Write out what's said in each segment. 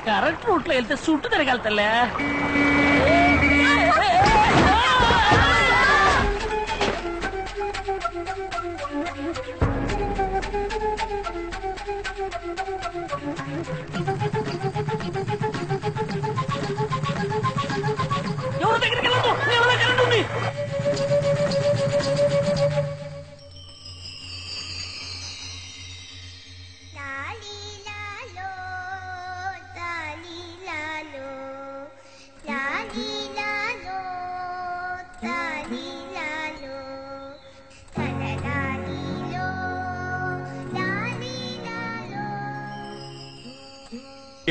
Current route లో వెళ్తే చుట్టూ తిరగలుగుతలే. ఎవరి దగ్గరికి వెళ్ళదు, ఎవరి కరెంట్ ఉంది.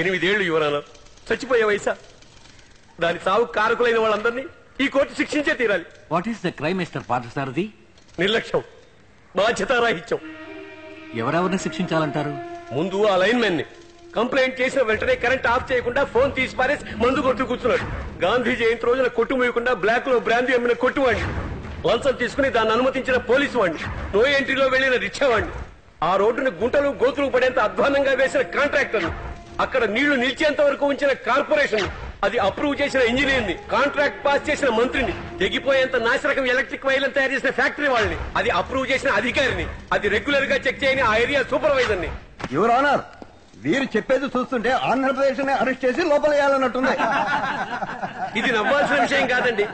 ఎనిమిదేళ్లు యువరాన చచ్చిపోయే వయసా. దాని సాగు కారకులైన వాళ్ళందరినీ ఈ కోర్టు శిక్షించే తీరాలి. What is the crime mister Parthasarathi? నిర్లక్ష్యం, బాధ్యతారాహిత్యం. ఎవరెవరిని శిక్షించాలంటారు? ముందు ఆ లైన్ మెన్ ని కంప్లైంట్ చేసిన వెంటనే కరెంట్ ఆఫ్ చేయకుండా ఫోన్ తీసి పారేసి మందు కొట్టు కూర్చున్నాడు. గాంధీ జయంతి రోజున కొట్టు మూయకుండా బ్లాక్ లో బ్రాందీ అమ్మిన కొట్టువాడిని, లంచం తీసుకుని దాన్ని అనుమతించిన పోలీసు వాడిని, నో ఎంట్రీలో వెళ్లిన రిక్షా వాడిని, ఆ రోడ్డుని గుంటలు గోతులు పడేంత అధ్వానంగా వేసిన కాంట్రాక్టర్, అక్కడ నీళ్లు నిలిచేంత వరకు ఉంచిన కార్పొరేషన్, అది అప్రూవ్ చేసిన ఇంజనీర్ ని, కాంట్రాక్ట్ పాస్ చేసిన మంత్రిని, తెగిపోయేంత నాశరకం ఎలక్ట్రిక్ వైర్లను తయారు చేసిన ఫ్యాక్టరీ వాళ్ళని, అది అప్రూవ్ చేసిన అధికారిని, అది రెగ్యులర్ గా చెక్ చేయని ఆ ఏరియా సూపర్వైజర్ ని. యువర్ ఆనర్, వీరు చెప్పేది చూస్తుంటే ఆంధ్రప్రదేశ్ ని అరెస్ట్ చేసి లోపల వేయాలన్నట్టుంది. ఇది నవ్వాల్సిన విషయం కాదండి,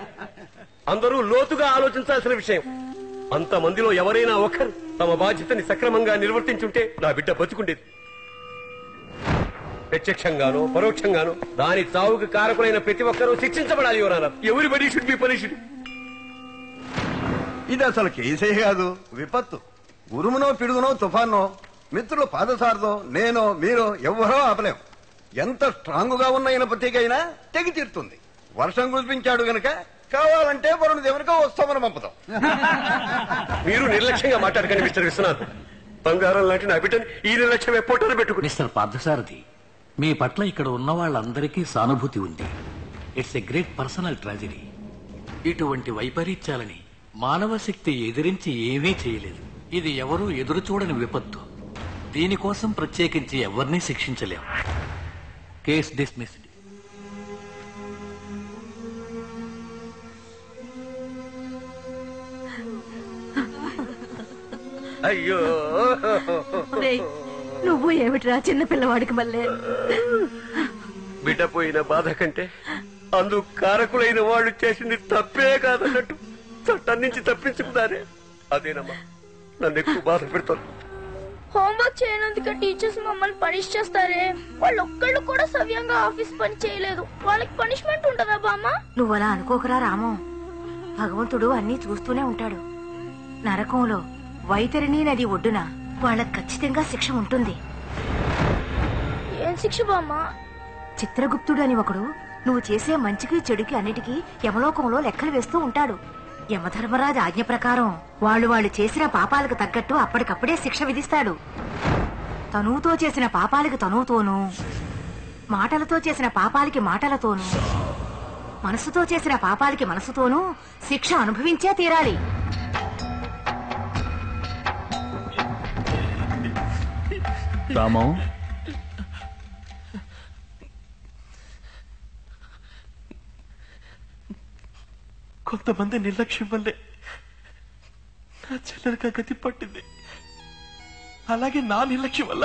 అందరూ లోతుగా ఆలోచించాల్సిన విషయం. అంత మందిలో ఎవరైనా ఒకరు తమ బాధ్యతని సక్రమంగా నిర్వర్తించుంటే నా బిడ్డ బతుకుండేది. ప్రత్యక్షంగానో పరోక్షంగానో దాని చావుకు కారకులైన ప్రతి ఒక్కరూ శిక్షించబడాలి. Your honour, everybody should be punished. ఇది అసలు కేసే కాదు, విపత్తు. ఉరుమునో పిడుగునో తుఫానో మిత్రులు పాదసారదో నేనో మీరో ఎవ్వరో ఆపలేం. ఎంత స్ట్రాంగ్ గా ఉన్న ఇనపతికైనా తెగి తీరుతుంది. వర్షం కురిపించాడు గనక కావాలంటే వరుణ దేవునికో వస్తామని పంపుతాం. మీరు నిర్లక్ష్యంగా మాట్లాడకండి మిస్టర్ విశ్వనాథ్. బంగారం లాంటి నా బిడ్డని ఈ నిర్లక్ష్యమే పొట్టలు పెట్టుకుని. మిస్టర్ పార్థసారథి, మీ పట్ల ఇక్కడ ఉన్న వాళ్ళందరికీ సానుభూతి ఉంది. It's a great personal tragedy. ఇటువంటి వైపరీత్యాలని మానవ శక్తి ఎదిరించి ఏమీ చేయలేదు. ఇది ఎవరూ ఎదురు చూడని విపత్తు. దీనికోసం ప్రత్యేకించి ఎవరినీ శిక్షించలేం. Case dismissed. అయ్యో, నువ్వు ఏమిట్రా చిన్న పిల్లవాడికి మళ్ళీ? బిడ్డ పోయిన బాధ కంటే అందుకు కారకులైన వాళ్ళు చేసింది తప్పే కాదన్నట్టు చట్టం నుంచి తప్పించుకున్నారే, అదేనమ్మా నన్ను ఎక్కువ బాధ పెడతాను. హోంవర్క్ చేయనందుకు టీచర్స్ మమ్మల్ని పనిష్ చేస్తారే. వాళ్ళు ఒక్కళ్ళు కూడా సవ్యంగా ఆఫీస్ పని చేయలేదు. వాళ్ళకి పనిష్మెంట్ ఉంటదా బామ్మ? నువ్వు అలా అనుకోకరా రాము. భగవంతుడు అన్నీ చూస్తూనే ఉంటాడు. నరకంలో వైతరిణి నది ఒడ్డున వాళ్ళకి ఖచ్చితంగా శిక్ష ఉంటుంది. ఏం శిక్ష బామ్మ? చిత్రగుప్తుడు అని ఒకడు నువ్వు చేసే మంచికి చెడుకి అన్నిటికీ యమలోకంలో లెక్కలు వేస్తూ ఉంటాడు. యమధర్మరాజు ఆజ్ఞ ప్రకారం వాళ్ళు చేసిన పాపాలకు తగ్గట్టు అప్పటికప్పుడే శిక్ష విధిస్తాడు. తనువుతో చేసిన పాపాలకి తనువుతోనూ, మాటలతో చేసిన పాపాలకి మాటలతోనూ, మనసుతో చేసిన పాపాలకి మనసుతోనూ శిక్ష అనుభవించే తీరాలి. రామం, కొంతమంది నిర్లక్ష్యం వల్లే నా చెల్లెలకి గతి పట్టింది. అలాగే నా నిర్లక్ష్యం వల్ల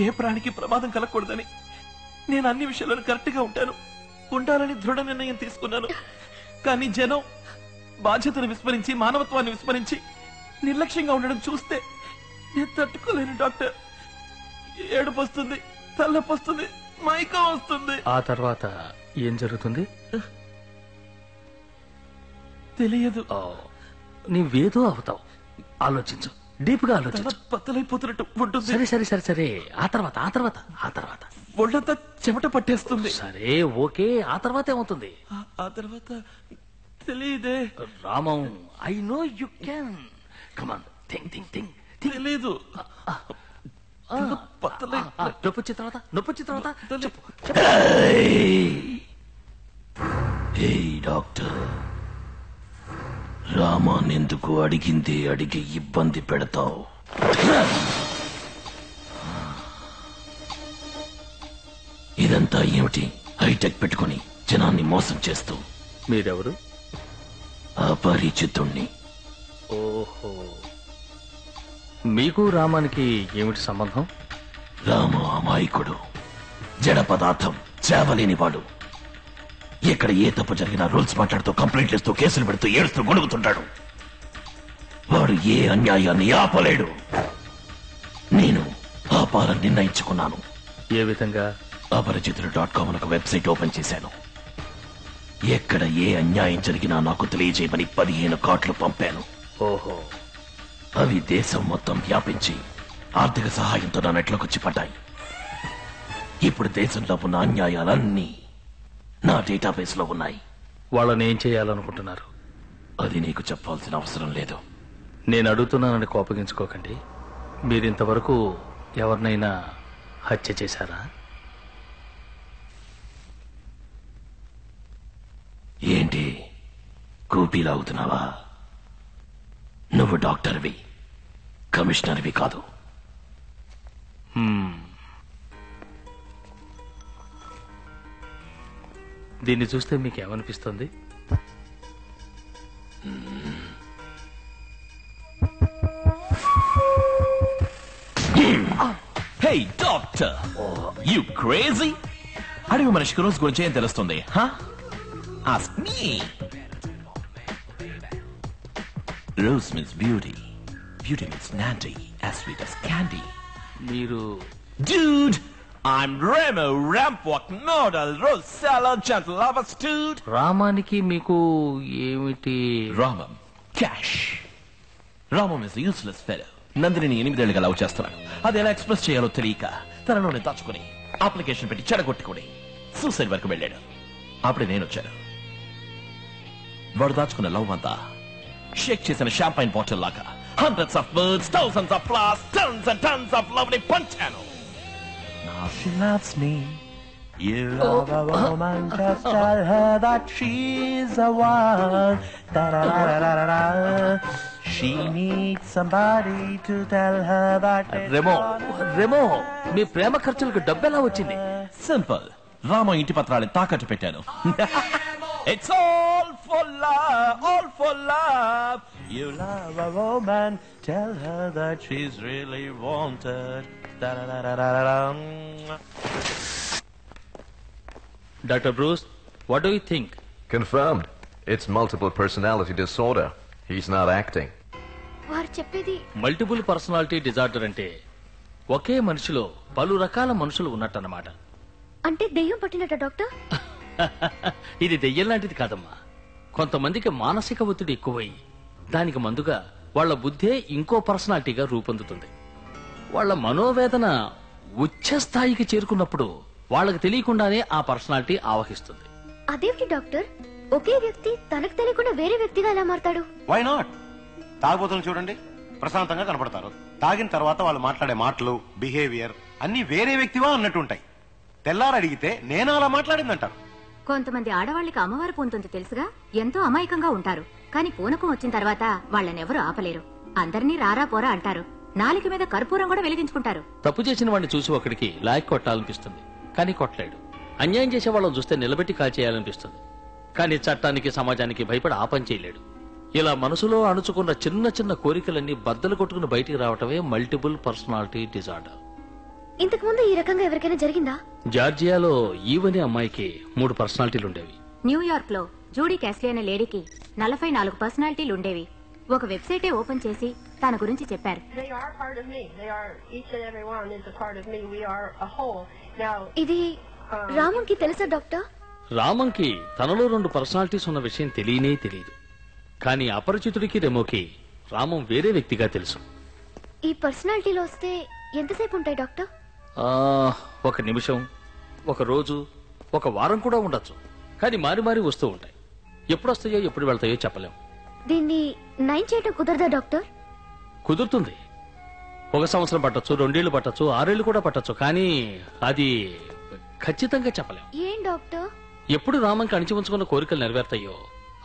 ఏ ప్రాణికి ప్రమాదం కలగకూడదని నేను అన్ని విషయాలను కరెక్ట్ గా ఉండాలని దృఢ నిర్ణయం తీసుకున్నాను. కానీ జనం బాధ్యతను విస్మరించి, మానవత్వాన్ని విస్మరించి నిర్లక్ష్యంగా ఉండడం చూస్తే నేను తట్టుకోలేను డాక్టర్. ఏడుపు వస్తుంది, తలనొప్పి వస్తుంది, మైకం వస్తుంది. ఆ తర్వాత ఏం జరుగుతుంది తెలియదు. నీవేదో అవుతావు. ఆలోచించు, డీప్ గా ఆలోచించు. బద్దలైపోతున్నట్టు ఉంటుంది. సరే సరే సరే సరే ఆ తర్వాత ఒళ్ళంతా చెమట పట్టేస్తుంది. సరే ఓకే, ఆ తర్వాత ఏమవుతుంది? ఆ తర్వాత తెలియదే. Ramam, I know you can. Come on, think. తెలీదు. నొప్పొచ్చిన తర్వాత చెప్పు. డాక్టర్, రామాన్ ఎందుకు అడిగింది అడిగి ఇబ్బంది పెడతావు? ఇదంతా ఏమిటి? హైటెక్ పెట్టుకుని జనాన్ని మోసం చేస్తూ. మీరెవరు? అపరిచితుణ్ణి. ఓహో, మీకు రామానికి ఏమిటి సంబంధం? రాము అమాయకుడు, జడ పదార్థం, చేవలేనివాడు. ఎక్కడ ఏ తప్పు జరిగినా రూల్స్ మాట్లాడుతూ, కంప్లైంట్లు ఇస్తూ, కేసులు పెడుతూ, ఏడుస్తూ గొడుగుతుంటాడు. వాడు ఏ అన్యాయాన్ని ఆపలేడు. నేను ఆపాలని నిర్ణయించుకున్నాను. ఏ విధంగా? అపరిచితుడు.com ఒక వెబ్సైట్ ఓపెన్ చేశాను. ఎక్కడ ఏ అన్యాయం జరిగినా నాకు తెలియజేయమని 15 కార్డులు పంపాను. ఓహో, అవి దేశం మొత్తం వ్యాపించి ఆర్థిక సహాయంతో నా నెట్లోకొచ్చి పడ్డాయి. ఇప్పుడు దేశంలో ఉన్న అన్యాయాలన్నీ నా డేటాబేస్ లో ఉన్నాయి. వాళ్ళని ఏం చేయాలనుకుంటున్నారు? అది నీకు చెప్పాల్సిన అవసరం లేదు. నేను అడుగుతున్నానని కోపగించుకోకండి. మీరింతవరకు ఎవరినైనా హత్య చేశారా? ఏంటి కూపీలాగుతున్నావా? నువ్వు డాక్టర్వి, కమిషనర్వి కాదు. దీన్ని చూస్తే మీకేమనిపిస్తుంది? Hey, doctor! You crazy? అడవి మనిషికి రోజు గురించి ఏం తెలుస్తుంది? Ask me. Rose means beauty. Beauty means Nandy, as sweet as candy. మీరు Dude, I'm Remo, Rampwalk, Nodal, Rose Salad, Gentle Lover, Dude. రామానికి మీకు ఏమిటి? Ramam, cash. Ramam is a useless fellow. Nandini 8 ఏళ్లుగా లవ్ చేస్తున్నాడు. అది ఎలా ఎక్స్ప్రెస్ చేయాలో తెలియక తనలోనే దాచుకుని అప్లికేషన్ పెట్టి చెడగొట్టుకుని సూసైడ్ వరకు వెళ్ళాడు. అప్పుడే నేను వచ్చాను. వాడు దాచుకున్న లవ్ అంతా షేక్ చేసిన షాంపైన్ బాటిల్ లాగా hundreds of words, thousands of flowers, tons and tons of love ని పంచాను. Now she loves me. You love a woman, just tell her that she's the one. Da-da-da-da-da-da. She needs somebody to tell her that. Remo, మీ ప్రేమ ఖర్చులకు డబ్బెలా వచ్చింది? Simple. Rama ఇంటి పత్రాలను తాకట్టు పెట్టాను. It's all for love, all for love. You love a woman, tell her that she's really wanted. Da-da-da-da-da-da. Doctor Bruce, what do you think? Confirmed. It's multiple personality disorder. He's not acting. వారు చెప్పేది multiple personality disorder అంటే ఒకే మనిషిలో పలు రకాల మనుషులు ఉన్నట్టన్నమాట. అంటే దెయ్యం పట్టినట్ట doctor? ఇది దెయ్యం లాంటిది కాదమ్మా. కొంతమందికి మానసిక ఒత్తిడి ఎక్కువై దానికి మందుగా వాళ్ల బుద్ధే ఇంకో పర్సనాలిటీగా రూపొందుతుంది. వాళ్ల మనోవేదన ఉచ్చ స్థాయికి చేరుకున్నప్పుడు వాళ్ళకి తెలియకుండానే ఆ పర్సనాలిటీ ఆవహిస్తుంది. అదేంటి డాక్టర్, ఒకే వ్యక్తి తనకు తెలియకుండా వేరే వ్యక్తిగా ఎలా మారతాడు? Why not? తాగుబోతులను చూడండి, ప్రశాంతంగా కనపడతారు. తాగిన తర్వాత వాళ్ళు మాట్లాడే మాటలు, బిహేవియర్ అన్ని వేరే వ్యక్తివా అన్నట్టుంటాయి. తెల్లారు అడిగితే నేను అలా మాట్లాడిందంటారు. కొంతమంది ఆడవాళ్ళకి అమ్మవారు పూనుతుంది తెలుసుగా, ఎంతో అమాయకంగా ఉంటారు. కానీ పూనకం వచ్చిన తర్వాత వాళ్ళనెవరూ ఆపలేరు. అందరినీ రారా పోరా అంటారు. నాలుక మీద కర్పూరం కూడా వెలిగించుకుంటారు. తప్పు చేసిన వాడిని చూసి ఒకడికి లాయక్ కొట్టాలనిపిస్తుంది, కానీ కొట్టలేడు. అన్యాయం చేసే వాళ్ళని చూస్తే నిలబెట్టి కాల్చేయాలనిపిస్తుంది, కానీ చట్టానికి సమాజానికి భయపడి ఆ పని చేయలేడు. ఇలా మనసులో అణుచుకున్న చిన్న చిన్న కోరికలన్నీ బద్దలు కొట్టుకుని బయటికి రావటమే మల్టిపుల్ పర్సనాలిటీ డిజార్డర్. ఇంతకు ముందు ఈ రకంగా ఎవరికైనా జరిగిందా? జార్జియాలో ఈవని అమ్మాయికి 3 పర్సనాలిటీలు ఉండేవి. న్యూయార్క్ లో జూడీ క్యాస్లీ అనే లేడీకి 44 పర్సనాలిటీలు ఉండేవి. ఒక వెబ్సైటే ఓపెన్ చేసి తన గురించి చెప్పారు. ఇది రామంకి తెలుసా డాక్టర్? రామంకి తనలో 2 పర్సనాలిటీస్ ఉన్న విషయం తెలియనే తెలియదు. కానీ అపరిచితుడికి రెమోకి రామం వేరే వ్యక్తిగా తెలుసు. ఈ పర్సనాలిటీలో వస్తే ఎంతసేపు ఉంటాయి డాక్టర్? 1 నిమిషం, 1 రోజు, 1 వారం కూడా ఉండొచ్చు. కానీ మారి మారి వస్తూ ఉంటాయి. ఎప్పుడు వస్తాయో ఎప్పుడు వెళ్తాయో చెప్పలేం. దీన్ని నయం చేయటం కుదరదా డాక్టర్? కుదురుతుంది. 1 సంవత్సరం పట్టొచ్చు, 2 ఏళ్లు పట్టొచ్చు, 6 ఏళ్లు కూడా పట్టొచ్చు. కానీ అది ఖచ్చితంగా చెప్పలేం. ఏం డాక్టర్? ఎప్పుడు రామంకి అణిచి ఉంచుకున్న కోరికలు నెరవేర్తాయో,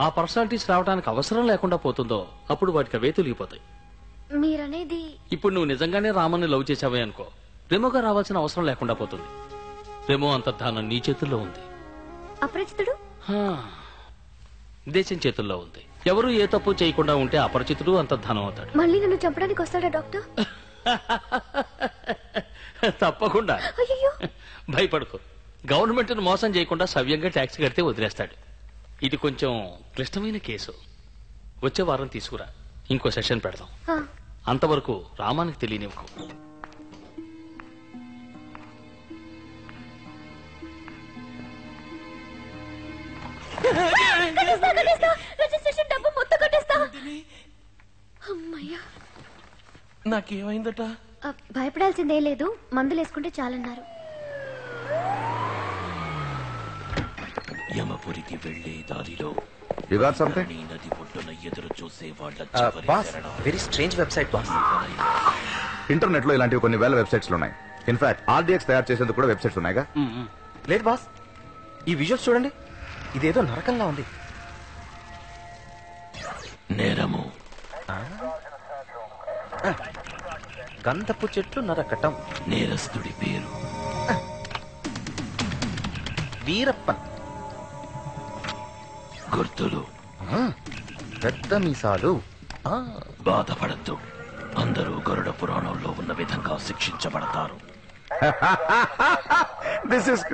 ఆ పర్సనాలిటీస్ రావడానికి అవసరం లేకుండా పోతుందో అప్పుడు వాటికి అవే తొలిగిపోతాయి. మీరనేది? ఇప్పుడు నువ్వు నిజంగానే రామన్ని లవ్ చేసావే అనుకో, రెమోగా రావాల్సిన అవసరం లేకుండా పోతుంది. రెమో అంతర్ధానం నీ చేతుల్లో ఉంది. అపరిచితుడు దేశం చేతుల్లో ఉంది. ఎవరు ఏ తప్పు చేయకుండా ఉంటే అపరిచితుడు అంతర్ధానం అవుతాడు. మళ్ళీ నన్ను చంపడానికి వస్తాడా డాక్టర్? తప్పకుండా. అయ్యో భయపడుకో. గవర్నమెంట్ మోసం చేయకుండా సవ్యంగా ట్యాక్స్ కడితే వదిలేస్తాడు. ఇది కొంచెం క్లిష్టమైన కేసు. వచ్చే వారం తీసుకురా, ఇంకో సెషన్ పెడదాం. అంతవరకు రామానికి తెలియనివ్వకు. రిజిస్ట్రేషన్ డబ్బు మొత్తం కట్టేస్తా. అమ్మయ్యా. నాకేమైందట? భయపడాల్సిందే లేదు, మందులు వేసుకుంటే చాలన్నారు. యమపురికి వెళ్లే దారిలో You got something? నది ఒడ్డున ఎదురు చూసే వాళ్ళ boss, very strange website boss. Internet లో ఇలాంటివి కొన్ని వేల వెబ్సైట్స్ ఉన్నాయి. ఇన్ఫాక్ట్ ఆర్డీఎక్స్ తయారు చేసేందుకు కూడా వెబ్సైట్స్ ఉన్నాయిగా. లేదు బాస్, ఈ విజువల్స్ చూడండి, ఇదేదో నరకంలా ఉంది. నేరము గంధపు చెట్లు నరకటం. నేరస్తుడి పేరు వీరప్పన్. గుర్తులు పెద్ద మీసాలు. బాధపడద్దు, అందరూ గరుడ పురాణంలో ఉన్న విధంగా శిక్షించబడతారు. This is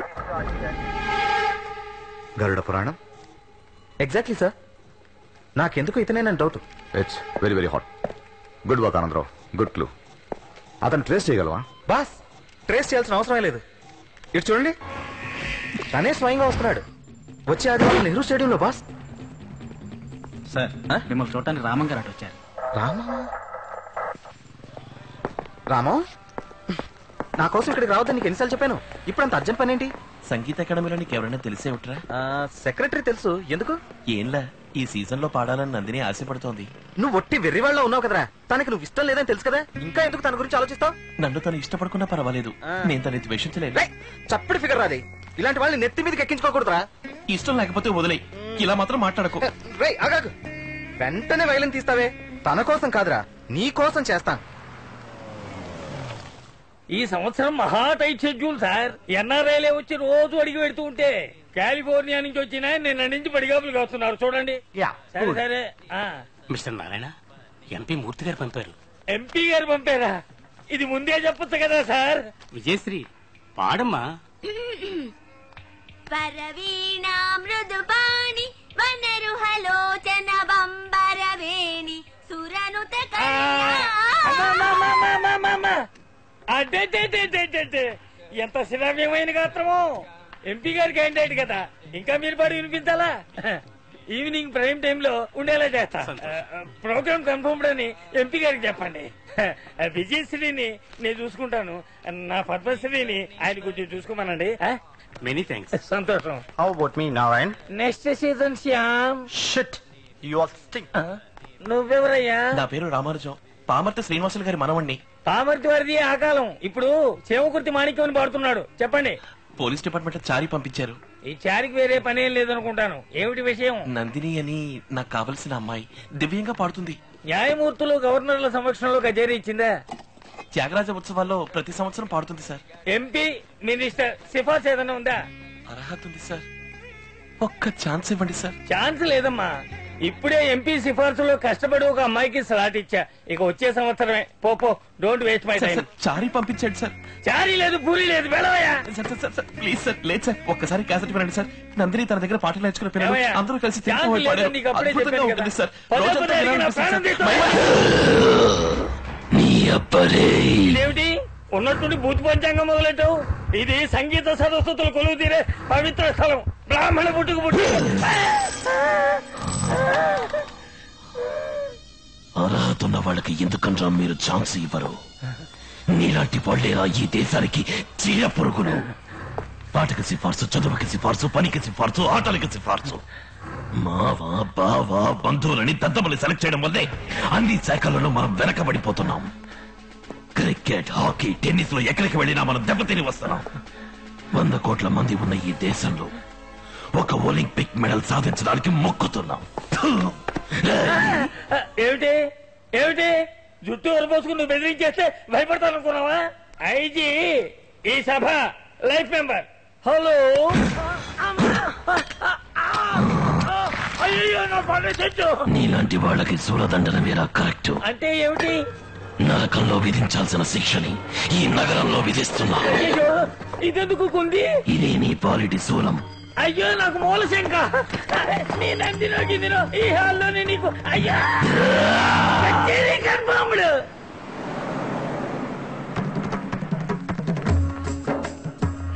Garuda Puranam. Exactly sir, నాకెందుకు ఇతనేనని doubt. It's very very hot. Good work Anandarao, good clue. అతను ట్రేస్ చేయగలవా? బాస్, ట్రేస్ చేయాల్సిన అవసరమే లేదు. ఇటు చూడండి, తనే స్వయంగా వస్తున్నాడు. వచ్చే ఆదివారం నెహ్రూ స్టేడియంలో. బాస్ సార్, మిమ్మల్ని చూడటానికి రామం గారు అటు వచ్చారు. రామం, నా కోసం ఇక్కడికి రావద్దని నీకు ఎన్నిసార్లు చెప్పాను. ఇప్పుడు అంత అర్జెంట్ పని ఏంటి? సంగీత అకాడమీలో నీకు ఎవరైనా తెలిసే ఉంటారా? సెక్రటరీ తెలుసు. ఎందుకు? ఏంలా, ఈ సీజన్ లో పాడాలని నందిని ఆశపడుతోంది. నువ్వు ఒట్టి వెర్రివాళ్ళ ఉన్నావు కదరా. తనకి నువ్వు ఇష్టం లేదని తెలుసు కదా, ఇంకా ఎందుకు తన గురించి ఆలోచిస్తావు? నన్ను తను ఇష్టపడుకున్నా పర్వాలేదు, నేను తను ద్వేషించలేదు. చప్పటి ఫిగర్ రాది. ఇలాంటి వాళ్ళని నెత్తి మీదకి ఎక్కించుకోకూడదురా. ఇష్టం లేకపోతే వదిలే, ఇలా మాత్రం మాట్లాడకు. ఆగాగు, వెంటనే వైలెన్ తీస్తావే. తన కోసం కాదురా, నీ కోసం చేస్తాను. ఈ సంవత్సరం మహా టైట్ షెడ్యూల్ సార్. ఎన్ఆర్ఐలే వచ్చి రోజు అడిగి పెడుతూ ఉంటే కాలిఫోర్నియా నుంచి వచ్చిన నిన్న నుంచి పడిగాపులు కాస్తున్నారు చూడండి. సరే సరే. మిస్టర్ నారాయణ, ఎంపీ మూర్తి గారు పంపారు. ఎంపీ గారు పంపారా? ఇది ముందే చెప్పొచ్చు కదా సార్. విజయశ్రీ పాడమ్మా. పరవీణా మృదుపాణి వనరుహలోచన బంబరవేణి సురనుత అంటే ఎంత శ్రావ్యమైన గాత్రమో. ఎంపీ గారి క్యాండిడేట్ కదా, ఇంకా మీరు పాడి వినిపించాలా? ఈవినింగ్ ప్రైమ్ టైమ్ లో ఉండేలా చేస్తా. ప్రోగ్రామ్ కన్ఫర్మ్డ్ అని ఎంపీ గారికి చెప్పండి. విజయశ్రీని నేను చూసుకుంటాను, నా పద్మశ్రీని ఆయన కొంచెం చూసుకోమనండి. Many thanks. సంతోషం. How about me Narayan? Next season Shyam. Shit, you are sting. నువ్వెవరయ్యా? నా పేరు రామానుజం, పామర్తి శ్రీనివాసులు గారి మనవణ్ణి. పామర్తి వారిది ఆ కాలం, ఇప్పుడు చేమకుర్తి మాణిక్యం అని పాడుతున్నాడు. చెప్పండి. పోలీస్ డిపార్ట్మెంట్ లో చారి పంపించారు. ఈ చారికి వేరే పనేం లేదనుకుంటాను. ఏమిటి విషయం? నందిని అని నాకు కావలసిన అమ్మాయి దివ్యంగా పాడుతుంది. న్యాయమూర్తులు గవర్నర్ల సమక్షంలో కచేరీ ఇచ్చిందా? త్యాగరాజ ఉత్సవాల్లో ప్రతి సంవత్సరం పాడుతుంది సార్. ఎంపీ మినిస్టర్ సిఫార్సు ఏదైనా ఉందా? అర్హత ఉంది సార్, ఒక్క ఛాన్స్ ఇవ్వండి సార్. ఛాన్స్ లేదమ్మా, ఇప్పుడే ఎంపీ సిఫార్సులో కష్టపడి ఒక అమ్మాయికి స్లాట్ ఇచ్చా. ఇక వచ్చే సంవత్సరమే. పో, డోంట్ వేస్ట్ మై టైం. చారీ పంపించండి సార్. చారీ లేదు, పూరి లేదు, వెళ్ళవయ్యా. సార్ ప్లీజ్ సార్, లేదు సార్, ఒక్కసారి క్యాసెట్ వినండి సార్. నందిని తన దగ్గర పాటలు నేర్చుకునే పిల్లలు అందరూ కలిసి అద్భుతంగా ఉంటుంది సార్. ఇదేమిటి ఉన్నట్టుండి భూతి పంచాంగం మొదలెట్టావు? ఇది సంగీత సరస్వతులు కొలువు తీరే పవిత్ర స్థలం. బ్రాహ్మణ పుట్టుకు పుట్టు. అర్హత ఉన్న వాళ్ళకి ఎందుకన్నా మీరు ఛాన్స్ ఇవ్వరు? నీలాంటి వాళ్ళేరా ఈ దేశానికి చీడ పురుగులు. పాటకి సిఫార్సు, చదువుకి సిఫార్సు, పనికి సిఫార్సు, ఆటలకి సిఫార్సు. మావా బావా బంధువులని దద్దమని సెలెక్ట్ చేయడం వల్లే అన్ని శాఖలలో మనం వెనకబడిపోతున్నాం. క్రికెట్, హాకీ, టెన్నిస్ లో ఎక్కడికి వెళ్ళినా మనం దెబ్బతిని వస్తున్నాం. 100 కోట్ల మంది ఉన్న ఈ దేశంలో ఒక ఒలింపిక్ మెడల్ సాధించడానికి మొక్కుతున్నాం. ఏమిటి ఏమిటి జుట్టు వరపోసుకుని నువ్వు బెదిరించేస్తే భయపడతాను అనుకున్నావా? ఐజీ ఈ సభ లైఫ్ మెంబర్ హలో. అయ్యో నా పండు చెట్టు. నీలాంటి వాళ్ళకి సూలదండన వేరా కరెక్ట్. అంటే ఏమిటి? నరకంలో విధించాల్సిన శిక్షని ఈ నగరంలో విధిస్తున్నా. అయ్యో ఇదెందుకు కుంది? ఇదే నీ పాలిటి శూలం. అయ్యో నాకు మూల శంక. నీ నందినో గిదినో ఈ హాల్లోనే నీకు. అయ్యా కన్ఫర్మ్డ్.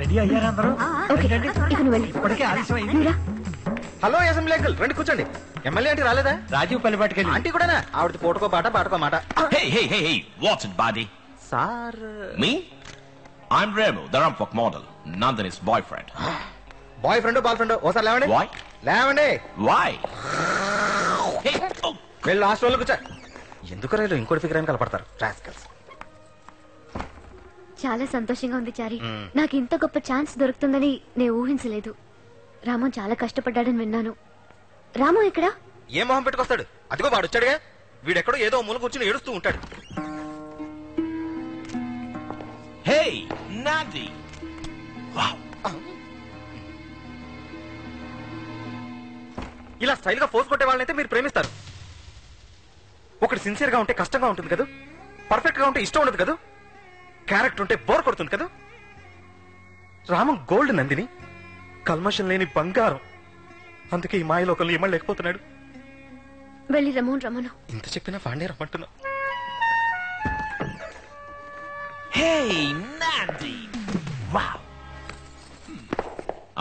రెడీ అయ్యారా అందరూ? ఇప్పటికే హలో అసెంబ్లీ అంకుల్, రండి కూర్చోండి. ఎమ్మెల్యే అంటే రాలేదా? రాజీవ్ పల్లిపాటికెళ్ళి ఆంటీ కూడానా? ఆవిడ పూటకో పాట పాటకో మాట. Hey, what's it, buddy? Sir Me? I'm Remo, the Rampok model, Nandini's boyfriend. Boy friend boy friend ఓసారి లేవండి. Why? లేవండి. Why? Hey, oh. వెళ్ళి లాస్ట్ రోజు కూర్చో. ఎందుకు రైలు ఇంకోటి ఫిగర్ అని కలపడతారు రాస్కల్స్. చాలా సంతోషంగా ఉంది చారి. నాకు ఇంత గొప్ప ఛాన్స్ దొరుకుతుందని నేను ఊహించలేదు. రామం చాలా కష్టపడ్డాడని విన్నాను. రామం ఎక్కడా? ఏ మొహం పెట్టుకొస్తాడు? అదిగో వాడు వచ్చాడుగా. వీడెక్కడో ఏదో మూల కూర్చుని ఏడుస్తూ ఉంటాడు. Hey, Nandi. Wow. ఇలా స్టైల్ గా ఫోర్స్ కొట్టే వాళ్ళనైతే మీరు ప్రేమిస్తారు. ఒకటి సిన్సియర్ గా ఉంటే కష్టంగా ఉంటుంది కదా, పర్ఫెక్ట్ గా ఉంటే ఇష్టం ఉండదు కదా, క్యారెక్టర్ ఉంటే బోర్ కొడుతుంది కదా. రామం గోల్డ్ నందిని, కల్మషం లేని బంగారం. అందుకే ఈ మాయలోకంలో ఇమ్మలేకపోతున్నాడు. వెళ్ళి రమను. ఇంత చెప్పినా వాడినే రమ్మంటున్నా. Hey, Nandi. Wow.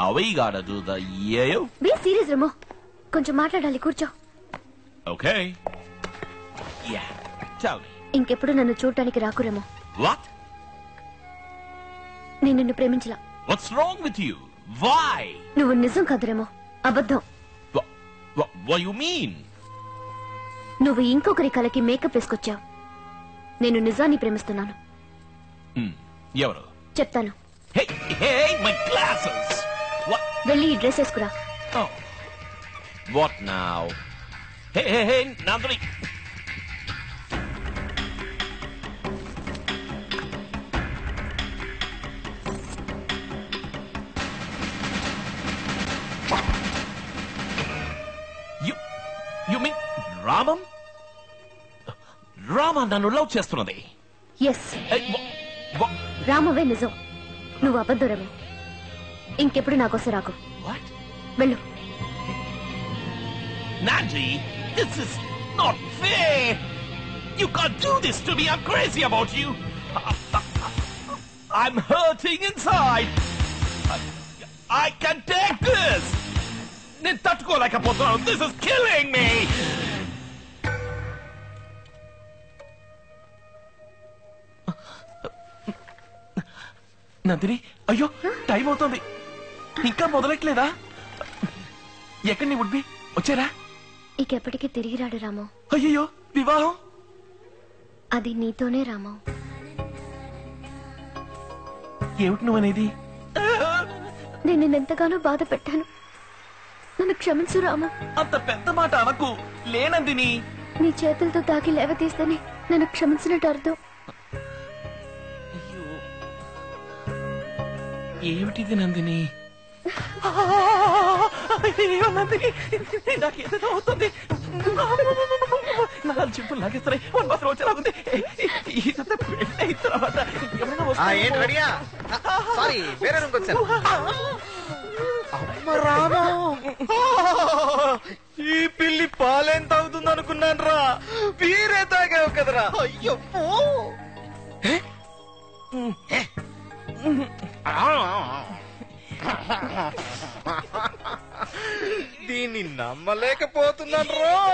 Are we gotta do the yayo? Be serious రమో, కొంచెం మాట్లాడాలి, కూర్చో. Okay. Yeah, tell me. ఇంకెప్పుడు నన్ను చూడటానికి రాకురేమో. What? నేను నిన్ను ప్రేమించలా. What's wrong with you? Why? నువ్వు నిజం కాదురేమో, అబద్ధం. What you mean? నువ్వు ఇంకొకరి కలకి మేకప్ వేసుకొచ్చావు. నేను నిజాన్ని ప్రేమిస్తున్నాను. ఎవరు? చెప్తాను. Hey, my glasses. What? వెళ్ళి ఈ dress వేసుకురా. Oh. What now? Hey, Nandini. You mean Ramam? Rama నన్ను లవ్ చేస్తున్నది. ఎస్, రామవే నిజం, నువ్వు అబద్ధురమే. ఇంకెప్పుడు నాకోసం రాకు. వెళ్ళు. Nandi, this is not fair. You can't do this to me. I'm crazy about you. I'm hurting inside. I can take this. నేను తట్టుకోలేకపోతున్నాను. This is killing me. Nandini, అయ్యో టైం అవుతుంది, ఇంకా మొదలెట్లేదా? ఎక్కడి నీ ఉడ్బి వచ్చారా? ఇకెప్పటికీ తిరిగి రాడు రామో. అయ్యో వివాహం? అది నీతోనే రామో. ఏమిటి నువ్వనేది? నేను నిన్నెంతగానో బాధ పెట్టాను. నన్ను క్షమించు రామో. అంత పెద్ద మాట అనకు. లేనందిని, నీ చేతులతో తాకి లేవతీస్తేనే నన్ను క్షమించినట్టు అర్థం. ఏమిటిది నందిని? అయ్యో నందిని, నాకేదో అవుతుంది. నాలుగు చింపులు లాగేస్తున్నాయి. వన్ మాత్రం వచ్చేలాగుంది. ఇదంతా పెళ్ళైన తర్వాత ఎవరైనా రెడీయా? సారీ, వేరే రూమ్కి వచ్చాను. అమ్మ రామా, ఈ పిల్లి పాలెంత అవుతుంది అనుకున్నాను రా. వీరే తాగావు కదరా. అయ్యో దీన్ని నమ్మలేకపోతున్నాను రా.